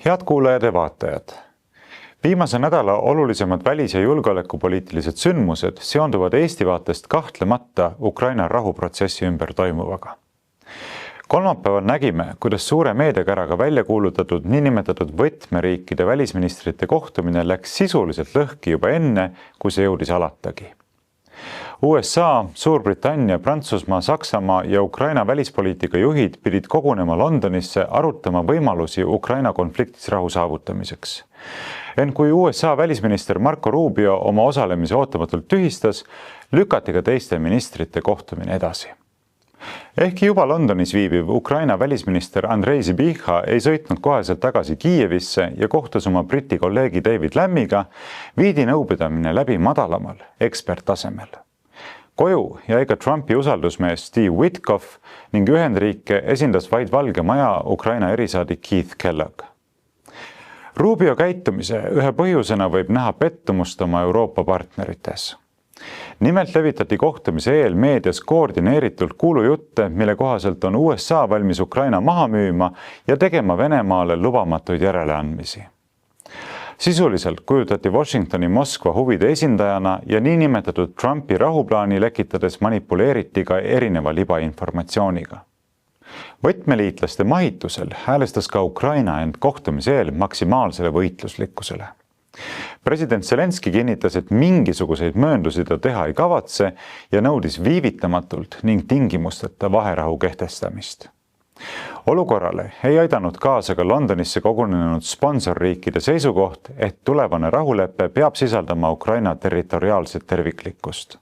Head kuulajad ja vaatajad! Viimase nädala olulisemad välis- ja julgeolekupoliitilised sündmused seonduvad Eesti vaatest kahtlemata Ukraina rahuprotsessi ümber toimuvaga. Kolmapäeval nägime, kuidas suure meediakäraga välja kuulutatud niinimetatud võtmeriikide välisministrite kohtumine läks sisuliselt lõhki juba enne, kui see jõudis alatagi. USA, Suurbritannia, Prantsusmaa, Saksamaa ja Ukraina välispoliitika juhid pidid kogunema Londonisse arutama võimalusi Ukraina konfliktis rahu saavutamiseks. Ent kui USA välisminister Marco Rubio oma osalemise ootamatult tühistas, lükati ka teiste ministrite kohtumine edasi. Ehkki juba Londonis viibiv Ukraina välisminister Andrei Sybiha ei sõitnud koheselt tagasi Kiievisse ja kohtus oma Briti kolleegi David Lammiga, viidi nõupidamine läbi madalamal eksperttasemel. Koju jäi ka Trumpi usaldusmees Steve Witkoff ning Ühendriike esindas vaid Valge Maja Ukraina erisaadik Keith Kellogg. Rubio käitumise ühe põhjusena võib näha pettumust oma Euroopa partnerites. Nimelt levitati kohtumise eel meedias koordineeritult kuulujutte, mille kohaselt on USA valmis Ukraina maha müüma ja tegema Venemaale lubamatuid järeleandmisi. Sisuliselt kujutati Washingtoni Moskva huvide esindajana ja niinimetatud Trumpi rahuplaani lekitades manipuleeriti ka erineva libainformatsiooniga. Võtmeliitlaste mahitusel häälestas ka Ukraina end kohtumise eel maksimaalsele võitluslikkusele. President Zelenski kinnitas, et mingisuguseid mööndusi ta teha ei kavatse ja nõudis viivitamatult ning tingimusteta vaherahu kehtestamist. Olukorrale ei aidanud kaasa ka Londonisse kogunenud sponsorriikide seisukoht, et tulevane rahulepe peab sisaldama Ukraina territoriaalset terviklikkust.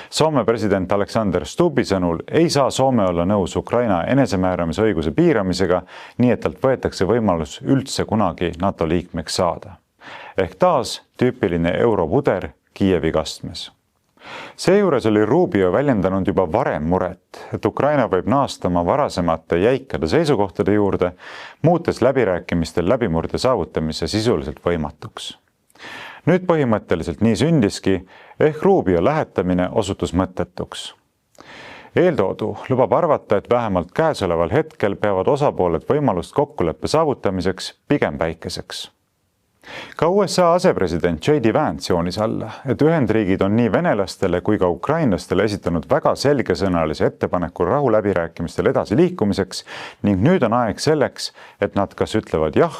Soome president Alexander Stubbi sõnul ei saa Soome olla nõus Ukraina enesemääramise õiguse piiramisega, nii et talt võetakse võimalus üldse kunagi NATO liikmeks saada. Ehk taas tüüpiline europuder Kiievi kastmes. Seejuures oli Rubio väljendanud juba varem muret, et Ukraina võib naastama varasemate jäikade seisukohtade juurde, muutes läbirääkimistel läbimurde saavutamise sisuliselt võimatuks. Nüüd põhimõtteliselt nii sündiski, ehk Rubio lähetamine osutus mõttetuks. Eeltoodu lubab arvata, et vähemalt käesoleval hetkel peavad osapooled võimalust kokkuleppe saavutamiseks pigem väikeseks. Ka USA asepresident J.D. Vance joonis alla, et Ühendriigid on nii venelastele kui ka ukrainlastele esitanud väga selgesõnalise ettepaneku rahuläbirääkimistel edasi liikumiseks ning nüüd on aeg selleks, et nad kas ütlevad jah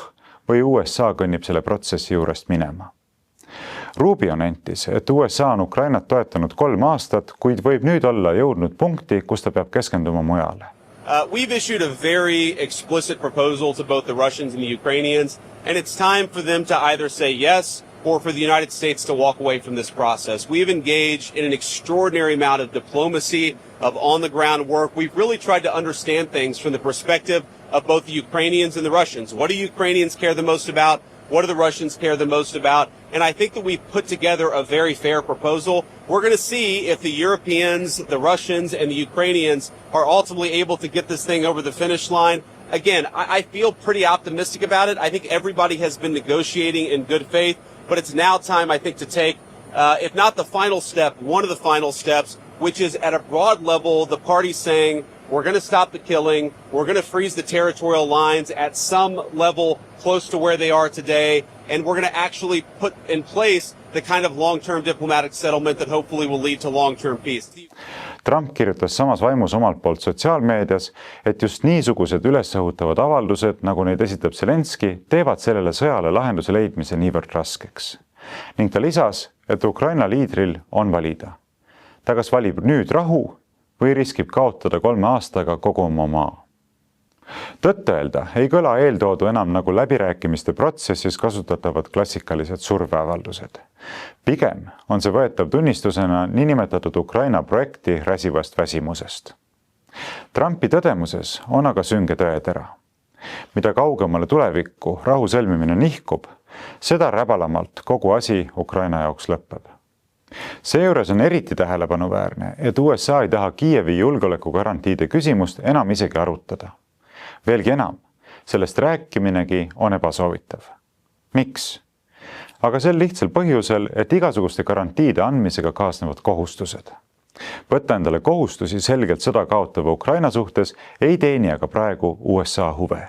või USA kõnnib selle protsessi juurest minema. Rubio nentis, et USA on Ukrainat toetanud 3 aastat, kuid võib nüüd olla jõudnud punkti, kus ta peab keskenduma mujale. We've issued a very explicit proposal to both the Russians and the Ukrainians, and it's time for them to either say yes or for the United States to walk away from this process. We've engaged in an extraordinary amount of diplomacy, of on-the-ground work. We've really tried to understand things from the perspective of both the Ukrainians and the Russians. What do Ukrainians care the most about? What do the Russians care the most about? And I think that we've put together a very fair proposal. We're going to see if the Europeans, the Russians, and the Ukrainians are ultimately able to get this thing over the finish line. Again, I feel pretty optimistic about it. I think everybody has been negotiating in good faith, but it's now time, I think, to take, if not the final step, one of the final steps, which is at a broad level, the parties saying, we're going to stop the killing, we're going to freeze the territorial lines at some level close to where they are today, and we're going to actually put in place the kind of long-term diplomatic settlement that hopefully will lead to long-term peace. Trump kirjutas samas vaimus omalt poolt sotsiaalmeedias, et just niisugused ülesõhutavad avaldused, nagu neid esitab Zelenski, teevad sellele sõjale lahenduse leidmise niivõrd raskeks. Ning ta lisas, et Ukraina liidril on valida. Ta kas valib nüüd rahu või riskib kaotada 3 aastaga kogu oma maa. Tõtt-öelda ei kõla eeltoodu enam nagu läbirääkimiste protsessis kasutatavad klassikalised surveavaldused. Pigem on see võetav tunnistusena niinimetatud Ukraina projekti räsivast väsimusest. Trumpi tõdemuses on aga sünge tõetera. Mida kaugemale tulevikku rahu sõlmimine nihkub, seda räbalamalt kogu asi Ukraina jaoks lõpeb. Seejuures on eriti tähelepanuväärne, et USA ei taha Kiievi julgeolekugarantiide küsimust enam isegi arutada. Veelgi enam, sellest rääkiminegi on ebasoovitav. Miks? Aga sel lihtsal põhjusel, et igasuguste garantiide andmisega kaasnevad kohustused. Võtta endale kohustusi selgelt sõda kaotava Ukraina suhtes ei teeni aga praegu USA huve.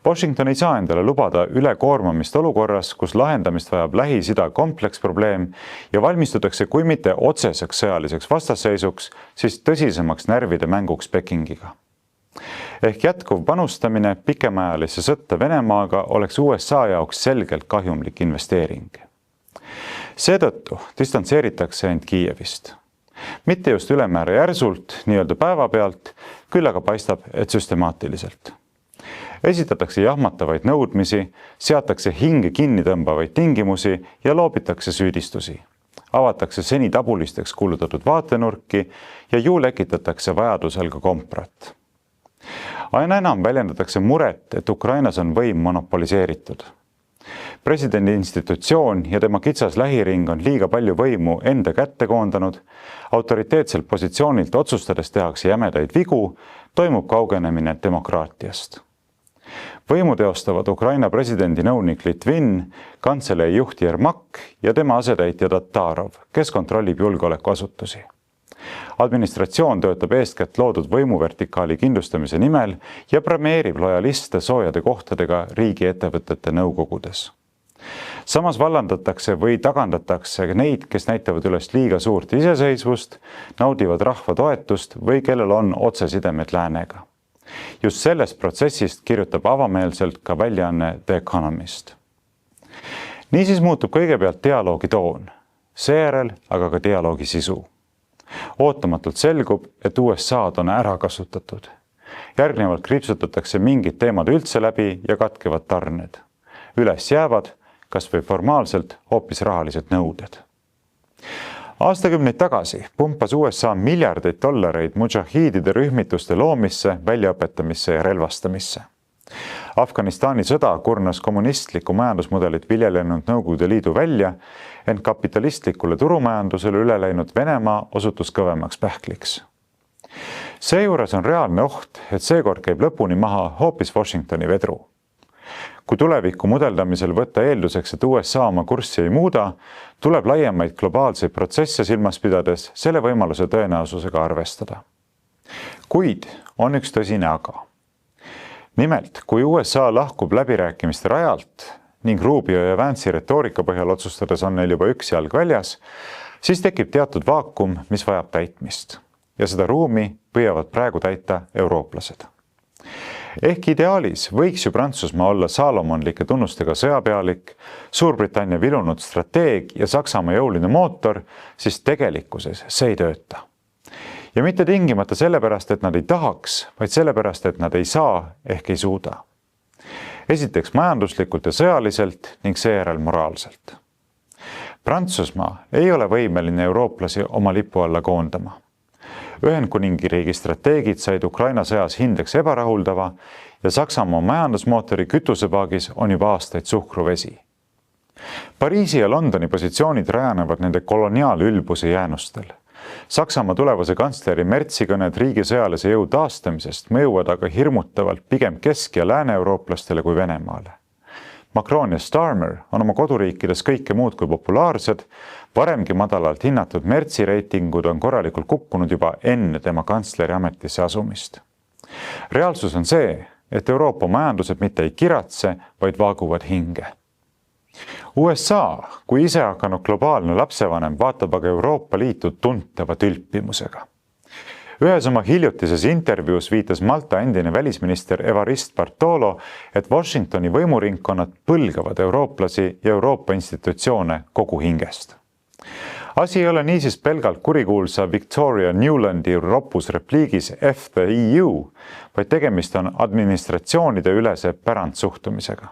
Washington ei saa endale lubada ülekoormamist olukorras, kus lahendamist vajab Lähis-Ida kompleksprobleem ja valmistutakse kui mitte otseseks sõjaliseks vastasseisuks, siis tõsisemaks närvide mänguks Pekingiga. Ehk jätkuv panustamine pikemaajalisse sõtta Venemaaga oleks USA jaoks selgelt kahjumlik investeering. Seetõttu distantseeritakse end Kiievist. Mitte just ülemäära järsult, nii-öelda päevapealt, küll aga paistab, et süstemaatiliselt. Esitatakse jahmatavaid nõudmisi, seatakse hinge kinni tõmbavaid tingimusi ja loobitakse süüdistusi. Avatakse seni tabulisteks kuulutatud vaatenurki ja ju lekitatakse vajadusel ka komprat. Aina enam väljendatakse muret, et Ukrainas on võim monopoliseeritud. Presidendi institutsioon ja tema kitsas lähiring on liiga palju võimu enda kätte koondanud, autoriteetselt positsioonilt otsustades tehakse jämedaid vigu, toimub kaugenemine demokraatiast. Võimu teostavad Ukraina presidendi nõunik Litvin, kantselei juht Jermak ja tema asetäitja Tatarov, kes kontrollib julgeolekuasutusi. Administratsioon töötab eeskätt loodud võimuvertikaali kindlustamise nimel ja premeerib lojaliste soojade kohtadega riigiettevõtete nõukogudes. Samas vallandatakse või tagandatakse neid, kes näitavad üles liiga suurt iseseisvust, naudivad rahva toetust või kellel on otsesidemed läänega. Just sellest protsessist kirjutab avameelselt ka väljaanne The Economist. Niisiis muutub kõigepealt dialoogi toon, seejärel aga ka dialoogi sisu. Ootamatult selgub, et USA-d on ära kasutatud. Järgnevalt kriipsutatakse mingid teemad üldse läbi ja katkevad tarned. Üles jäävad, kas või formaalselt, hoopis rahalised nõuded. Aastakümneid tagasi pumpas USA miljardeid dollareid mudžahiidide rühmituste loomisse, väljaõpetamisse ja relvastamisse. Afganistani sõda kurnas kommunistlikku majandusmudelit viljelenud Nõukogude Liidu välja, ent kapitalistlikule turumajandusele üle läinud Venemaa osutus kõvemaks pähkliks. Seejuures on reaalne oht, et seekord käib lõpuni maha hoopis Washingtoni vedru. Kui tuleviku mudeldamisel võtta eelduseks, et USA oma kurssi ei muuda, tuleb laiemaid globaalseid protsesse silmas pidades selle võimaluse tõenäosusega arvestada. Kuid on üks tõsine aga. Nimelt, kui USA lahkub läbirääkimiste rajalt ning Rubio ja Vance'i retoorika põhjal otsustades on neil juba üks jalg väljas, siis tekib teatud vaakum, mis vajab täitmist. Ja seda ruumi püüavad praegu täita eurooplased. Ehk ideaalis võiks ju Prantsusmaa olla saalomonlike tunnustega sõjapealik, Suurbritannia vilunud strateeg ja Saksamaa jõuline mootor, siis tegelikkuses see ei tööta. Ja mitte tingimata sellepärast, et nad ei tahaks, vaid sellepärast, et nad ei saa ehk ei suuda. Esiteks majanduslikult ja sõjaliselt ning seejärel moraalselt. Prantsusmaa ei ole võimeline eurooplasi oma lipu alla koondama. Ühendkuningriigi strateegid said Ukraina sõjas hindeks ebarahuldava ja Saksamaa majandusmootori kütusepaagis on juba aastaid suhkruvesi. Pariisi ja Londoni positsioonid rajanevad nende koloniaalülbuse jäänustel. Saksamaa tulevase kantsleri Merzi kõned riigi sõjalise jõu taastamisest mõjuvad aga hirmutavalt pigem kesk- ja lääne-eurooplastele kui Venemaale. Macron ja Starmer on oma koduriikides kõike muud kui populaarsed, varemgi madalalt hinnatud Merzi reitingud on korralikult kukkunud juba enne tema kantsleri ametisse asumist. Reaalsus on see, et Euroopa majandused mitte ei kiratse, vaid vaaguvad hinge. USA, kui ise hakanud globaalne lapsevanem, vaatab aga Euroopa Liitu tuntava tülpimusega. Ühes oma hiljutises intervjuus viitas Malta endine välisminister Evariste Bartolo, et Washingtoni võimuringkonnad põlgavad eurooplasi ja Euroopa institutsioone kogu hingest. Asi ei ole niisiis pelgalt kurikuulsa Victoria Newlandi ropus repliigis F the EU, vaid tegemist on administratsioonide ülese pärandsuhtumisega.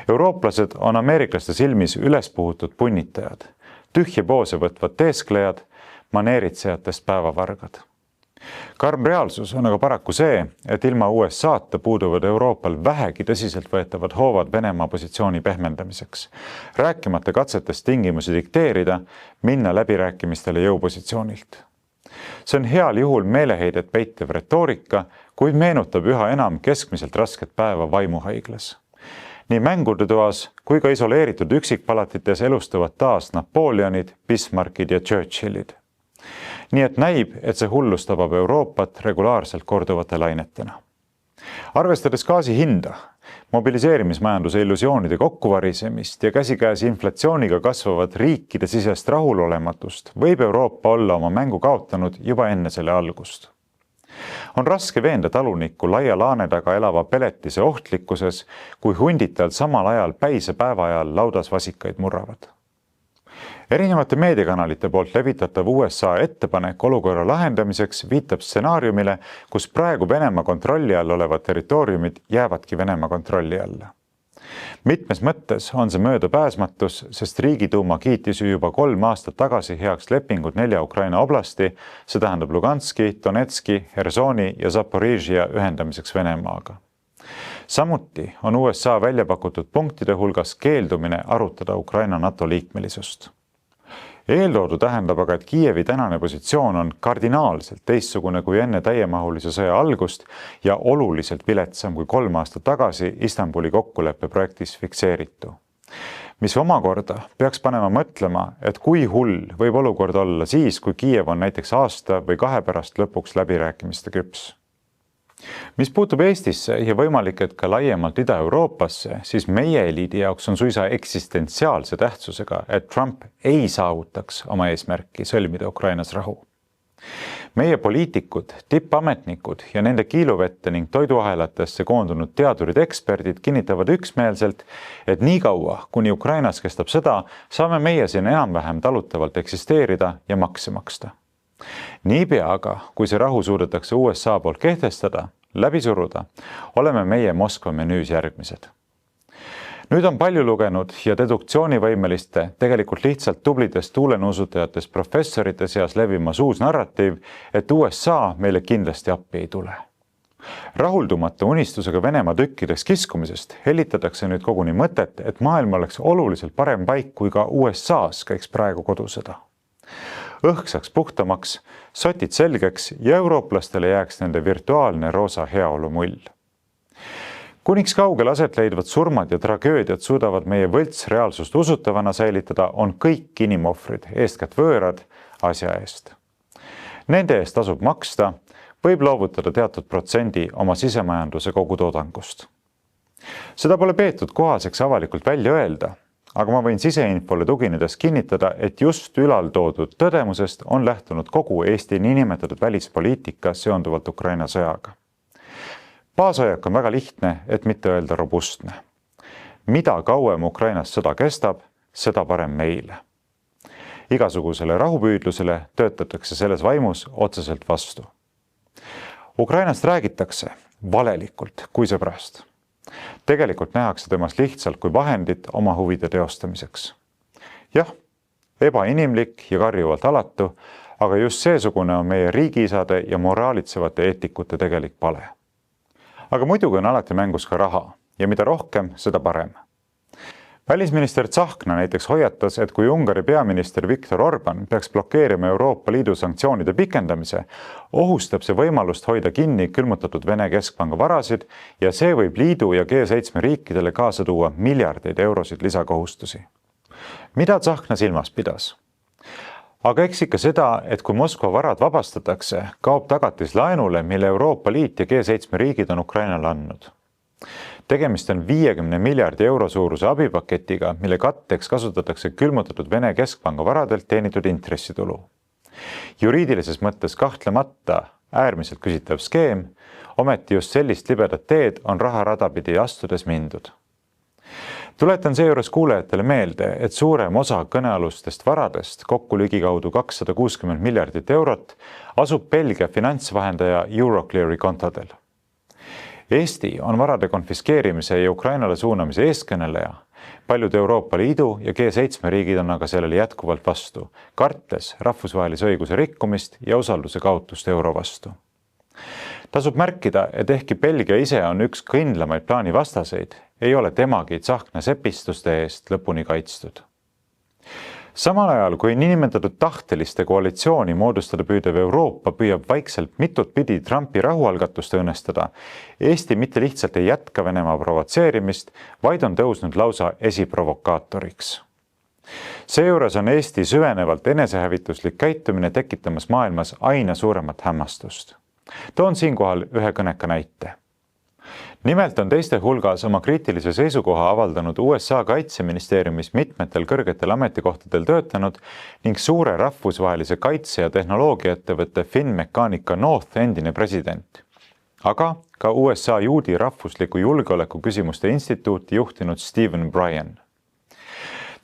Eurooplased on ameeriklaste silmis ülespuhutud punnitajad, tühje poose võtvad teesklejad, maneeritsejatest päevavargad. Karm reaalsus on aga paraku see, et ilma USA-ta puuduvad Euroopal vähegi tõsiselt võetavad hoovad Venemaa positsiooni pehmendamiseks, rääkimata katsetest tingimusi dikteerida, minna läbirääkimistele jõupositsioonilt. See on heal juhul meeleheidet peitev retoorika, kuid meenutab üha enam keskmiselt rasket päeva vaimuhaiglas. Nii mängude toas kui ka isoleeritud üksikpalatites elustuvad taas Napoleonid, Bismarckid ja Churchillid. Nii et näib, et see hullus tabab Euroopat regulaarselt korduvate lainetena. Arvestades gaasi hinda, mobiliseerimismajanduse illusioonide kokkuvarisemist ja käsikäes inflatsiooniga kasvavat riikide sisest rahulolematust, võib Euroopa olla oma mängu kaotanud juba enne selle algust. On raske veenda talunikku laia laane taga elava peletise ohtlikkuses, kui hundid tal samal ajal päise päeva ajal laudas vasikaid murravad. Erinevate meediakanalite poolt levitatav USA ettepanek olukorra lahendamiseks viitab stsenaariumile, kus praegu Venemaa kontrolli all olevad territooriumid jäävadki Venemaa kontrolli alla. Mitmes mõttes on see möödapääsmatus, sest Riigiduuma kiitis juba 3 aastat tagasi heaks lepingud 4 Ukraina oblasti, see tähendab Luganski, Donetski, Hersoni ja Zaporižia ühendamiseks Venemaaga. Samuti on USA välja pakutud punktide hulgas keeldumine arutada Ukraina NATO liikmelisust. Eeltoodu tähendab aga, et Kiievi tänane positsioon on kardinaalselt teistsugune kui enne täiemahulise sõja algust ja oluliselt viletsam kui 3 aastat tagasi Istanbuli kokkuleppe projektis fikseeritu. Mis omakorda peaks panema mõtlema, et kui hull võib olukord olla siis, kui Kiiev on näiteks aasta või 2 pärast lõpuks läbirääkimiste küps. Mis puutub Eestisse ja võimalik, et ka laiemalt Ida-Euroopasse, siis meie eliidi jaoks on suisa eksistentsiaalse tähtsusega, et Trump ei saavutaks oma eesmärki sõlmida Ukrainas rahu. Meie poliitikud, tippametnikud ja nende kiiluvette ning toiduahelatesse koondunud teadurid eksperdid kinnitavad üksmeelselt, et nii kaua, kuni Ukrainas kestab sõda, saame meie siin enam-vähem talutavalt eksisteerida ja makse maksta. Niipea aga, kui see rahu suudetakse USA poolt kehtestada, läbi suruda, oleme meie Moskva menüüs järgmised. Nüüd on palju lugenud ja deduktsioonivõimeliste, tegelikult lihtsalt tublidest tuulenuusutajatest professorite seas levimas uus narratiiv, et USA meile kindlasti appi ei tule. Rahuldumata unistusega Venemaa tükkideks kiskumisest helitatakse nüüd koguni mõtet, et maailm oleks oluliselt parem paik, kui ka USA's käiks praegu kodusõda. Õhk saaks puhtamaks, sotid selgeks ja eurooplastele jääks nende virtuaalne roosa heaolu mull. Kuniks kaugel aset leidvad surmad ja tragöödiad suudavad meie võltsreaalsust usutavana säilitada, on kõik inimohvrid, eeskätt võõrad, asja eest. Nende eest tasub maksta, võib loovutada teatud protsendi oma sisemajanduse kogutoodangust. Seda pole peetud kohaseks avalikult välja öelda, aga ma võin siseinfole tuginedes kinnitada, et just ülaltoodud tõdemusest on lähtunud kogu Eesti niinimetatud välispoliitika seonduvalt Ukraina sõjaga. Baasajak on väga lihtne, et mitte öelda robustne. Mida kauem Ukrainas sõda kestab, seda parem meile. Igasugusele rahupüüdlusele töötatakse selles vaimus otseselt vastu. Ukrainast räägitakse valelikult kui sõbrast. Tegelikult nähakse temast lihtsalt kui vahendit oma huvide teostamiseks. Jah, ebainimlik ja karjuvalt alatu, aga just seesugune on meie riigiisade ja moraalitsevate eetikute tegelik pale. Aga muidugi on alati mängus ka raha ja mida rohkem, seda parem. Välisminister Tsahkna näiteks hoiatas, et kui Ungari peaminister Viktor Orban peaks blokeerima Euroopa Liidu sanktsioonide pikendamise, ohustab see võimalust hoida kinni külmutatud Vene keskpanga varasid ja see võib liidu ja G7 riikidele kaasa tuua miljardeid eurosid lisakohustusi. Mida Tsahkna silmas pidas? Aga eks ikka seda, et kui Moskva varad vabastatakse, kaob tagatis laenule, mille Euroopa Liit ja G7 riigid on Ukrainale andnud. Tegemist on 50 miljardi euro suuruse abipaketiga, mille katteks kasutatakse külmutatud Vene keskpanga varadelt teenitud intressitulu. Juriidilises mõttes kahtlemata äärmiselt küsitav skeem, ometi just sellist libedat teed on raha radapidi astudes mindud. Tuletan seejuures kuulajatele meelde, et suurem osa kõnealustest varadest, kokku ligikaudu 260 miljardit eurot, asub Belgia finantsvahendaja Eurocleari kontodel. Eesti on varade konfiskeerimise ja Ukrainale suunamise eeskõneleja. Paljud Euroopa Liidu ja G7 riigid on aga sellele jätkuvalt vastu, kartes rahvusvahelise õiguse rikkumist ja usalduse kaotust euro vastu. Tasub märkida, et ehkki Belgia ise on üks kõndlamaid plaani vastaseid, ei ole temagi Tsahkna sepistuste eest lõpuni kaitstud. Samal ajal, kui niinimetatud tahteliste koalitsiooni moodustada püüdev Euroopa püüab vaikselt mitut pidi Trumpi rahualgatust õnnestada, Eesti mitte lihtsalt ei jätka Venemaa provotseerimist, vaid on tõusnud lausa esiprovokaatoriks. Seejuures on Eesti süvenevalt enesehävituslik käitumine tekitamas maailmas aina suuremat hämmastust. Toon siinkohal ühe kõneka näite. Nimelt on teiste hulgas oma kriitilise seisukoha avaldanud USA kaitseministeeriumis mitmetel kõrgetel ametikohtadel töötanud ning suure rahvusvahelise kaitse- ja tehnoloogiaettevõtte Finmeccanica North endine president, aga ka USA juudi rahvusliku julgeoleku küsimuste instituuti juhtinud Stephen Bryan.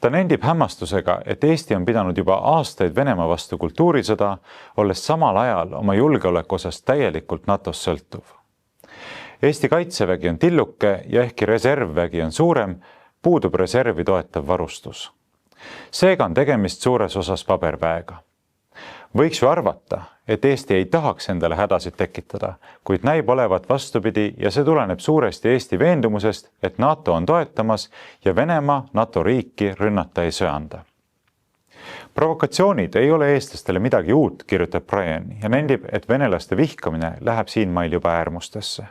Ta nendib hämmastusega, et Eesti on pidanud juba aastaid Venemaa vastu kultuurisõda, olles samal ajal oma julgeoleku osas täielikult NATOst sõltuv. Eesti kaitsevägi on tilluke ja ehkki reservvägi on suurem, puudub reservi toetav varustus. Seega on tegemist suures osas paberväega. Võiks ju arvata, et Eesti ei tahaks endale hädasid tekitada, kuid näib olevat vastupidi ja see tuleneb suuresti Eesti veendumusest, et NATO on toetamas ja Venemaa NATO riiki rünnata ei söanda. Provokatsioonid ei ole eestlastele midagi uut, kirjutab Bryan ja nendib, et venelaste vihkamine läheb siinmail juba äärmustesse.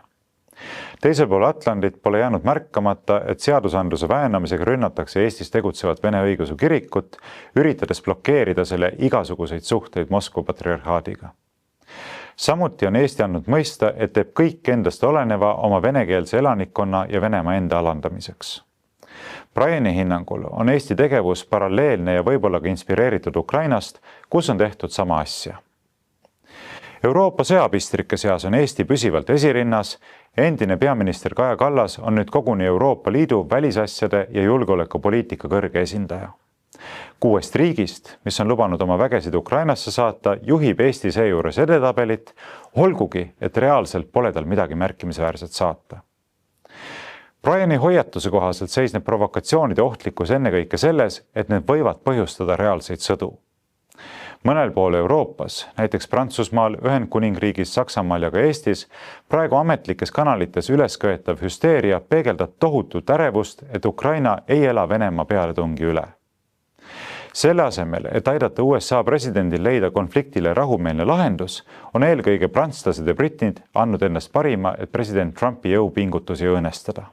Teisel pool Atlandit pole jäänud märkamata, et seadusandluse väänamisega rünnatakse Eestis tegutsevat Vene õigeusu kirikut, üritades blokeerida selle igasuguseid suhteid Moskva patriarhaadiga. Samuti on Eesti andnud mõista, et teeb kõik endast oleneva oma venekeelse elanikkonna ja Venemaa enda alandamiseks. Bryani hinnangul on Eesti tegevus paralleelne ja võib-olla ka inspireeritud Ukrainast, kus on tehtud sama asja. Euroopa sõjapistrike seas on Eesti püsivalt esirinnas, endine peaminister Kaja Kallas on nüüd koguni Euroopa Liidu välisasjade ja julgeolekupoliitika kõrge esindaja. 6 riigist, mis on lubanud oma vägesid Ukrainasse saata, juhib Eesti seejuures edetabelit, olgugi, et reaalselt pole tal midagi märkimisväärset saata. Bryani hoiatuse kohaselt seisneb provokatsioonide ohtlikkus ennekõike selles, et need võivad põhjustada reaalseid sõdu. Mõnel pool Euroopas, näiteks Prantsusmaal, Ühendkuningriigis, Saksamaal ja ka Eestis, praegu ametlikes kanalites ülesköetav hüsteeria peegeldab tohutut ärevust, et Ukraina ei ela Venemaa pealetungi üle. Selle asemel, et aidata USA presidendil leida konfliktile rahumeelne lahendus, on eelkõige prantslased ja britid andnud endast parima, et president Trumpi jõupingutusi õõnestada.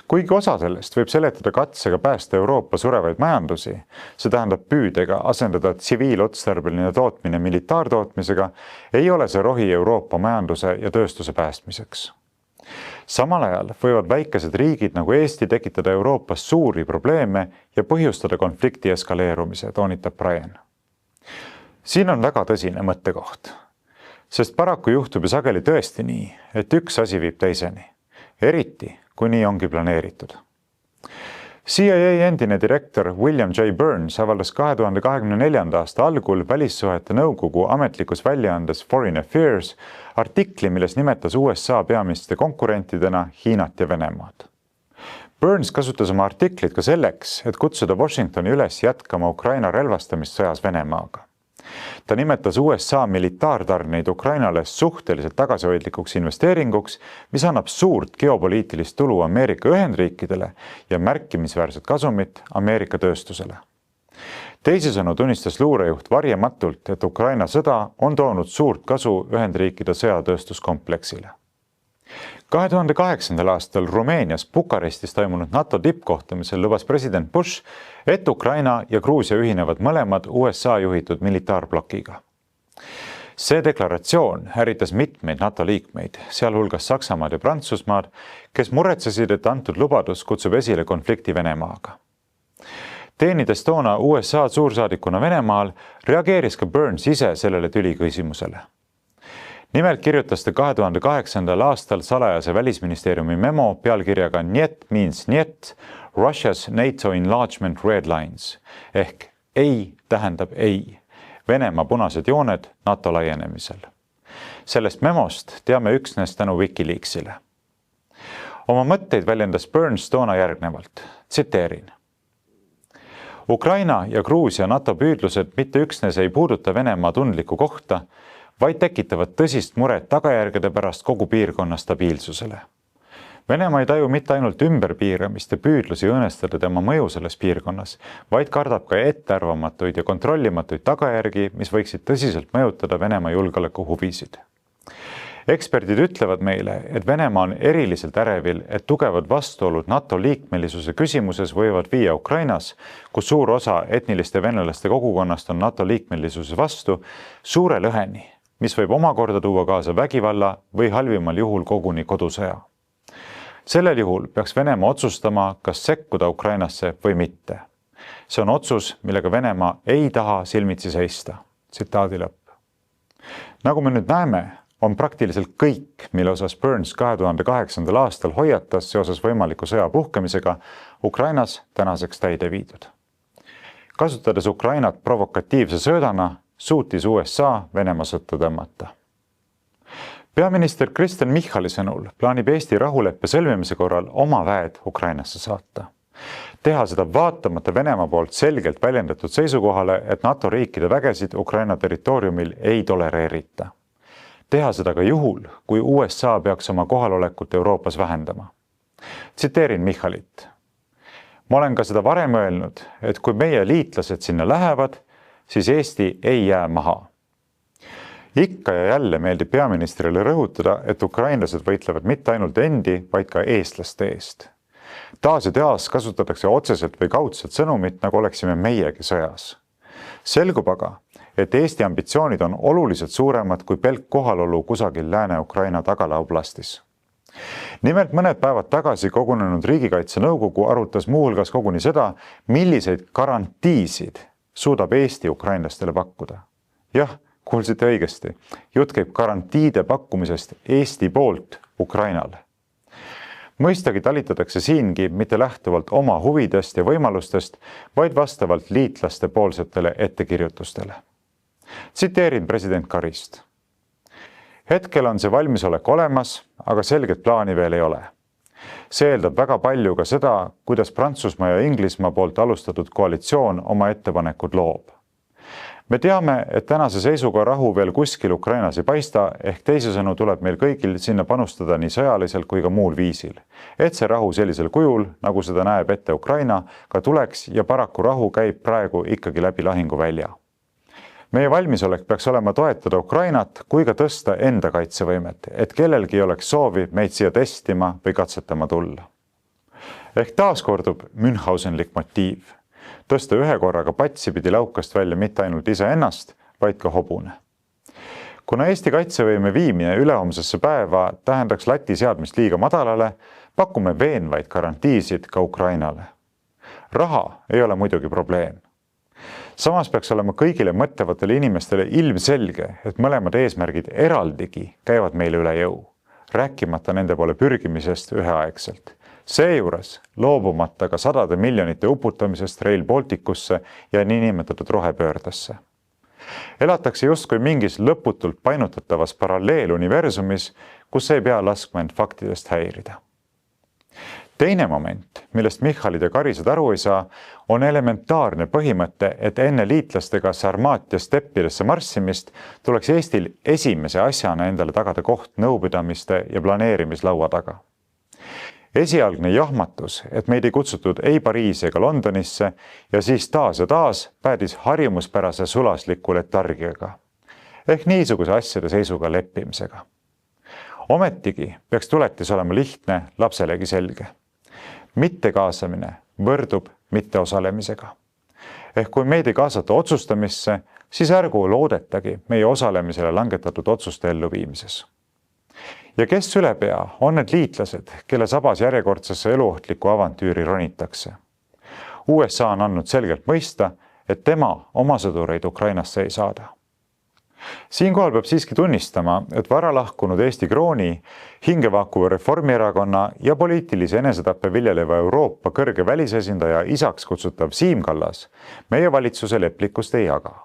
Kuigi osa sellest võib seletada katsega päästa Euroopa surevaid majandusi, see tähendab püüdega asendada tsiviilotstarbeline tootmine militaartootmisega, ei ole see rohi Euroopa majanduse ja tööstuse päästmiseks. Samal ajal võivad väikesed riigid nagu Eesti tekitada Euroopas suuri probleeme ja põhjustada konflikti eskaleerumise, toonitab Bryan. Siin on väga tõsine mõttekoht, sest paraku juhtub ju sageli tõesti nii, et üks asi viib teiseni, eriti kui nii ongi planeeritud. CIA endine direktor William J. Burns avaldas 2024. aasta algul välissuhete nõukogu ametlikus väljaandes Foreign Affairs artikli, milles nimetas USA peamiste konkurentidena Hiinat ja Venemaad. Burns kasutas oma artiklit ka selleks, et kutsuda Washingtoni üles jätkama Ukraina relvastamist sõjas Venemaaga. Ta nimetas USA militaartarneid Ukrainale suhteliselt tagasihoidlikuks investeeringuks, mis annab suurt geopoliitilist tulu Ameerika Ühendriikidele ja märkimisväärset kasumit Ameerika tööstusele. Teisisõnu tunnistas luurejuht varjamatult, et Ukraina sõda on toonud suurt kasu Ühendriikide sõjatööstuskompleksile. 2008. aastal Rumeenias Bukarestis toimunud NATO tippkohtumisel lubas president Bush, et Ukraina ja Gruusia ühinevad mõlemad USA juhitud militaarblokiga. See deklaratsioon ärritas mitmeid NATO liikmeid, sealhulgas Saksamaad ja Prantsusmaad, kes muretsesid, et antud lubadus kutsub esile konflikti Venemaaga. Teenides toona USA suursaadikuna Venemaal, reageeris ka Burns ise sellele tüliküsimusele. Nimelt kirjutas ta 2008. aastal salajase välisministeeriumi memo pealkirjaga Niet means Niet, Russia's NATO enlargement red lines ehk ei tähendab ei, Venemaa punased jooned NATO laienemisel. Sellest memost teame üksnes tänu Wikileaksile. Oma mõtteid väljendas Burns toona järgnevalt, tsiteerin. Ukraina ja Gruusia NATO püüdlused mitte üksnes ei puuduta Venemaa tundlikku kohta, vaid tekitavad tõsist muret tagajärgede pärast kogu piirkonna stabiilsusele. Venemaa ei taju mitte ainult ümberpiiramist ja püüdlusi õõnestada tema mõju selles piirkonnas, vaid kardab ka ettearvamatuid ja kontrollimatuid tagajärgi, mis võiksid tõsiselt mõjutada Venemaa julgeolekuhuvisid. Eksperdid ütlevad meile, et Venemaa on eriliselt ärevil, et tugevad vastuolud NATO liikmelisuse küsimuses võivad viia Ukrainas, kus suur osa etniliste venelaste kogukonnast on NATO liikmelisuse vastu, suure lõheni, mis võib omakorda tuua kaasa vägivalla või halvimal juhul koguni kodusõja. Sellel juhul peaks Venemaa otsustama, kas sekkuda Ukrainasse või mitte. See on otsus, millega Venemaa ei taha silmitsi seista. Tsitaadi lõpp. Nagu me nüüd näeme, on praktiliselt kõik, mille osas Burns 2008. aastal hoiatas seoses võimaliku sõja puhkemisega Ukrainas tänaseks täide viidud. Kasutades Ukrainat provokatiivse söödana, suutis USA Venemaa sõtta tõmmata. Peaminister Kristen Michali sõnul plaanib Eesti rahuleppe sõlmimise korral oma väed Ukrainasse saata. Teha seda vaatamata Venemaa poolt selgelt väljendatud seisukohale, et NATO riikide vägesid Ukraina territooriumil ei tolereerita. Teha seda ka juhul, kui USA peaks oma kohalolekut Euroopas vähendama. Tsiteerin Michalit. Ma olen ka seda varem öelnud, et kui meie liitlased sinna lähevad, siis Eesti ei jää maha. Ikka ja jälle meeldib peaministrile rõhutada, et ukrainlased võitlevad mitte ainult endi, vaid ka eestlaste eest. Taas ja taas kasutatakse otseselt või kaudselt sõnumit, nagu oleksime meiegi sõjas. Selgub aga, et Eesti ambitsioonid on oluliselt suuremad kui pelk kohalolu kusagil Lääne-Ukraina Tagala oblastis. Nimelt mõned päevad tagasi kogunenud Riigikaitse Nõukogu arutas muuhulgas koguni seda, milliseid garantiisid suudab Eesti ukrainlastele pakkuda. Jah, kuulsite õigesti. Jutt käib garantiide pakkumisest Eesti poolt Ukrainale. Mõistagi talitatakse siingi mitte lähtuvalt oma huvidest ja võimalustest, vaid vastavalt liitlaste poolsetele ettekirjutustele. Tsiteerin president Karist. Hetkel on see valmisolek olemas, aga selget plaani veel ei ole. See eeldab väga palju ka seda, kuidas Prantsusmaa ja Inglismaa poolt alustatud koalitsioon oma ettepanekud loob. Me teame, et tänase seisuga rahu veel kuskil Ukrainas ei paista, ehk teisisõnu tuleb meil kõigil sinna panustada nii sõjaliselt kui ka muul viisil. Et see rahu sellisel kujul, nagu seda näeb ette Ukraina, ka tuleks ja paraku rahu käib praegu ikkagi läbi lahinguvälja. Meie valmisolek peaks olema toetada Ukrainat kui ka tõsta enda kaitsevõimet, et kellelgi oleks soovi meid siia testima või katsetama tulla. Ehk taaskordub Münchhausenlik motiiv. Tõsta ühe korraga patsipidi laukast välja mitte ainult iseennast, vaid ka hobune. Kuna Eesti kaitsevõime viimine ülehomsesse päeva tähendaks lati seadmist liiga madalale, pakume veenvaid garantiisid ka Ukrainale. Raha ei ole muidugi probleem. Samas peaks olema kõigile mõtlevatele inimestele ilmselge, et mõlemad eesmärgid eraldigi käivad meile üle jõu, rääkimata nende poole pürgimisest üheaegselt. Seejuures loobumata ka sadade miljonite uputamisest Rail Balticusse ja niinimetatud rohepöördesse. Elatakse justkui mingis lõputult painutatavas paralleeluniversumis, kus ei pea laskma end faktidest häirida. Teine moment, millest Michalid ja Karised aru ei saa, on elementaarne põhimõte, et enne liitlastega Sarmaatia steppidesse marssimist tuleks Eestil esimese asjana endale tagada koht nõupidamiste ja planeerimislaua taga. Esialgne jahmatus, et meid ei kutsutud ei Pariisi ega Londonisse ja siis taas ja taas päädis harjumuspärase sulasliku letargiaga. Ehk niisuguse asjade seisuga leppimisega. Ometigi peaks tuletis olema lihtne, lapselegi selge. Mittekaasamine võrdub mitteosalemisega. Ehk kui meid ei kaasata otsustamisse, siis ärgu loodetagi meie osalemisele langetatud otsuste elluviimises. Ja kes ülepea on need liitlased, kelle sabas järjekordsesse eluohtliku avantüüri ronitakse? USA on andnud selgelt mõista, et tema oma sõdureid Ukrainasse ei saada. Siinkohal peab siiski tunnistama, et vara lahkunud Eesti krooni, hingevaakuva Reformierakonna ja poliitilise enesetappe viljeleva Euroopa kõrge välisesindaja isaks kutsutav Siim Kallas meie valitsuse leplikust ei jaga.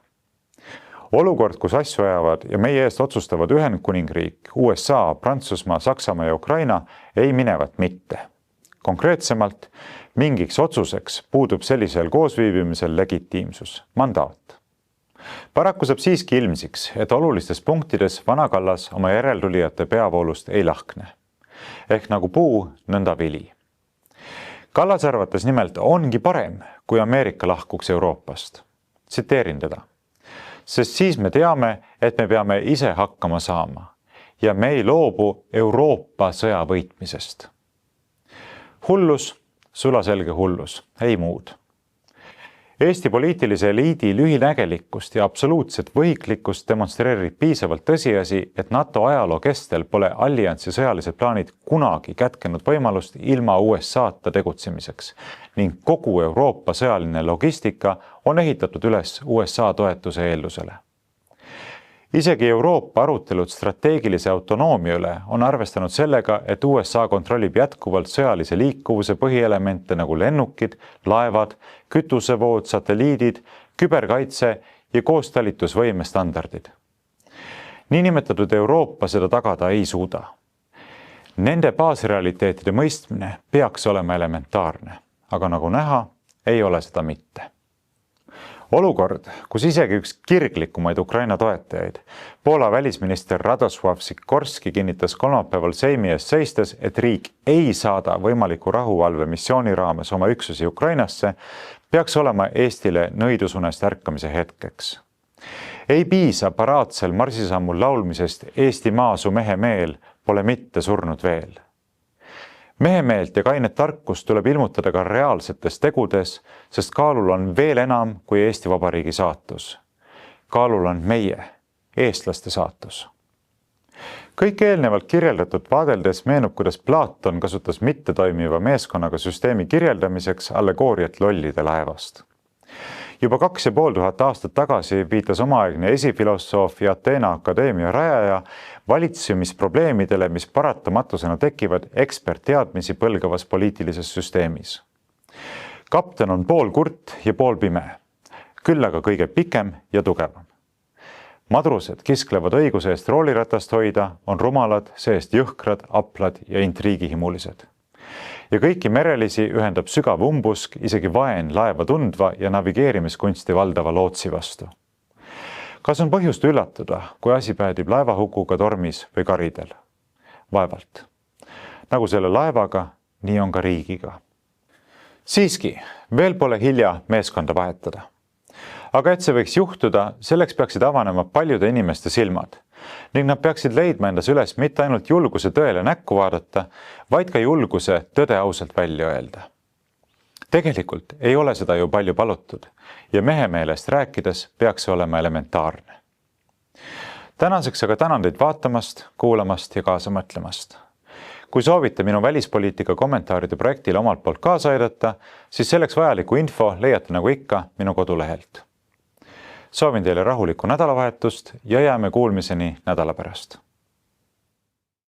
Olukord, kus asju ajavad ja meie eest otsustavad Ühendkuningriik, USA, Prantsusmaa, Saksamaa ja Ukraina ei minevat mitte. Konkreetsemalt, mingiks otsuseks puudub sellisel koosviibimisel legitiimsus, mandaat. Paraku saab siiski ilmsiks, et olulistes punktides vana Kallas oma järeltulijate peavoolust ei lahkne. Ehk nagu puu, nõnda vili. Kallas arvates nimelt ongi parem, kui Ameerika lahkuks Euroopast. Tsiteerin teda. Sest siis me teame, et me peame ise hakkama saama ja me ei loobu Euroopa sõja võitmisest. Hullus, sulaselge hullus, ei muud. Eesti poliitilise eliidi lühinägelikkust ja absoluutset võhiklikkust demonstreerib piisavalt tõsiasi, et NATO ajaloo kestel pole alliansi sõjalised plaanid kunagi kätkenud võimalust ilma USA-ta tegutsemiseks ning kogu Euroopa sõjaline logistika on ehitatud üles USA toetuse eeldusele. Isegi Euroopa arutelud strateegilise autonoomia üle on arvestanud sellega, et USA kontrollib jätkuvalt sõjalise liikuvuse põhielemente nagu lennukid, laevad, kütusevood, satelliidid, küberkaitse ja koostalitusvõime standardid. Niinimetatud Euroopa seda tagada ei suuda. Nende baasrealiteetide mõistmine peaks olema elementaarne, aga nagu näha, ei ole seda mitte. Olukord, kus isegi üks kirglikumaid Ukraina toetajaid, Poola välisminister Radosław Sikorski kinnitas kolmapäeval Seimi ees seistes, et riik ei saada võimaliku rahuvalvemissiooni raames oma üksusi Ukrainasse, peaks olema Eestile nõidusunest ärkamise hetkeks. Ei piisa paraadsel marsisammul laulmisest Eesti maa su mehe meel pole mitte surnud veel. Mehemeelt ja kainet tarkust tuleb ilmutada ka reaalsetes tegudes, sest kaalul on veel enam kui Eesti Vabariigi saatus. Kaalul on meie, eestlaste saatus. Kõik eelnevalt kirjeldatud vaadeldes meenub, kuidas Platon kasutas mittetoimiva meeskonnaga süsteemi kirjeldamiseks allegooriat lollide laevast. Juba 2500 aastat tagasi viitas omaaegne esifilosoof ja Ateena Akadeemia rajaja valitsemisprobleemidele, mis paratamatusena tekivad ekspertteadmisi põlgavas poliitilises süsteemis. Kapten on pool kurt ja pool pime, küll aga kõige pikem ja tugevam. Madrused kisklevad õiguse eest rooliratast hoida, on rumalad, see-eest jõhkrad, aplad ja intriigihimulised. Ja kõiki merelisi ühendab sügav umbusk, isegi vaen laeva tundva ja navigeerimiskunsti valdava lootsi vastu. Kas on põhjust üllatuda, kui asi päädib laevahukuga tormis või karidel? Vaevalt. Nagu selle laevaga, nii on ka riigiga. Siiski, veel pole hilja meeskonda vahetada. Aga et see võiks juhtuda, selleks peaksid avanema paljude inimeste silmad ning nad peaksid leidma endas üles mitte ainult julguse tõele näkku vaadata, vaid ka julguse tõde ausalt välja öelda. Tegelikult ei ole seda ju palju palutud ja mehemeelest rääkides peaks see olema elementaarne. Tänaseks aga tänan teid vaatamast, kuulamast ja kaasa mõtlemast. Kui soovite minu välispoliitika kommentaaride projektile omalt poolt kaasa aidata, siis selleks vajaliku info leiate nagu ikka minu kodulehelt. Soovin teile rahulikku nädalavahetust ja jääme kuulmiseni nädala pärast.